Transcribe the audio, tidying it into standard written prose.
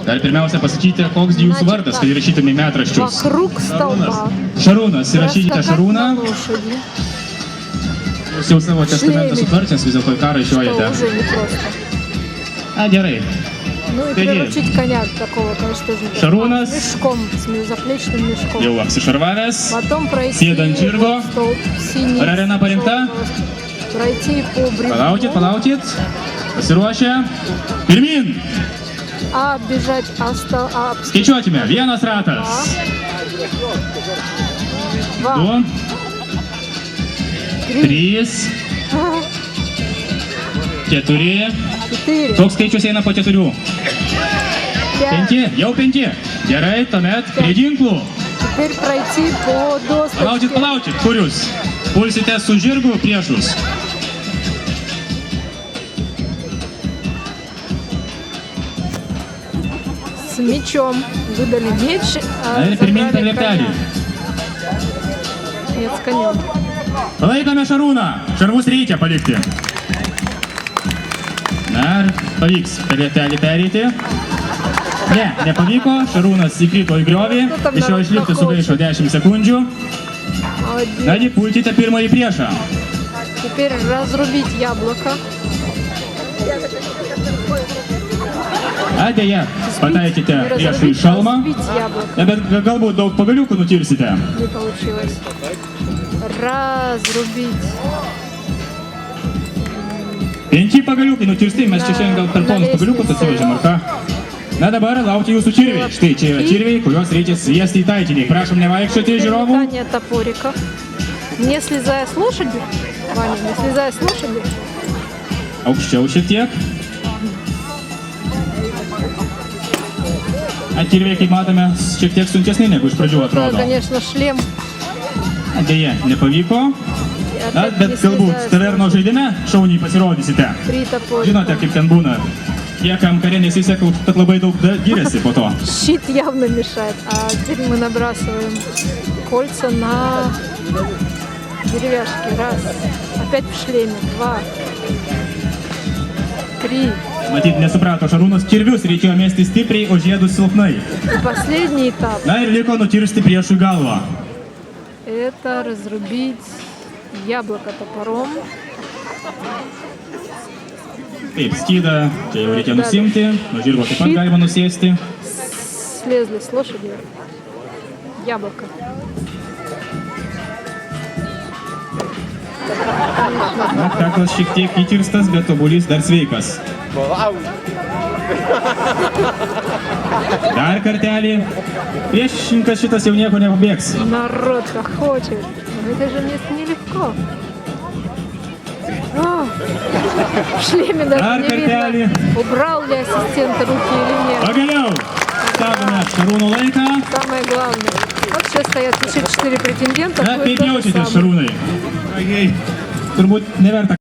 Dar pirmiausia pasakyti, koks jūsų vardas, kad įrašytume į metraščius. Šarūnas, įrašykite Šarūną. Jūs jau savo testamentą sutvarkęs, vis dėlto į karą išjojate. Gerai. Ну и приручить коня такого, конечно, тоже не Шарунас. мешком, с заплечным мешком. Jau apsišarvavęs. Потом пройти Sėda ant žirgo. синий. Ar arena parinkta? Пройти по бревну. Palaukit. Pasiruošę. Pirmin. А бежать Skaičiuokime. Vienas ratas. Du. Trys. Keturi. Toks skaičius eina po 4. 5. Jau 5. Gerai, tuomet prie ginklų. Теперь пройти по досточке. Palaukit. Kur jūs? Pulsite su žirgu priešus. С мечом. Выдали меч, Ir pirmin per lieptelį. Нет, с конем. Palaikome Šarūną. Šarvus reikia palikti. Ar pavyks per lieptelį pereiti? Ne, nepavyko. Šarūnas įkrito į griovį. Iš jo išlipti sugaišo 10 sekundžių. Nagi, pulkite pirmąjį priešą. Теперь разрубить яблоко. Deja, pataikite priešui šalmą. Bet galbūt daug pagaliukų nutirsite. Не получилось. Разрубить. 5 pagaliukai nutirsti, mes čia šiandien gal per tonus pagaliukus atsivežėm, ar ką? Na dabar laukti jūsų čirviai. Štai čia yra čirviai, kuriuos reikia sviesti į taikinį. Prašom nevaikščioti žiūrovų. Метание топорика. Не слезая с лошади. Ваня, не слезая с лошади. Aukščiau šiek tiek. Čirviai, kaip matome, šiek tiek sunkesni negu iš pradžių atrodo. Конечно, шлем. Deja, nepavyko. Bet galbūt taverno žaidime šauniai pasirodysite. Žinote, kaip ten būna. Tie, kam kare nesiseka, kad labai daug giriasi po to. Щит явно мешает. А теперь мы набрасываем кольца на деревяшки. Раз. Опять в шлеме. 2. 3. Matyt, nesuprato Šarūnas, kirvius reikėjo mesti stipriai, o žiedus silpnai. И последний этап. Na ir liko nutirsti priešui galvą. Это разрубить яблоко топором. Taip, skydą, čia jau reikia nusimti, nuo žirgo taip pat galima nusėsti. Слезли с лошади. Яблоко. Na, kaklas šiek tiek įkirstas, bet obuolys dar sveikas. Dar kartelį. Priešininkas šitas jau nieko nepabėgs. Народ как хочет. Но это же нелегко. В шлеме даже не видно, убрал ли ассистент руки или нет. Pagaliau! Stabdome Šarūno laiką. Самое главное. Вот сейчас стоят еще 4 претендента. Na, kaip jaučiatės, Šarūnai? Turbūt neverta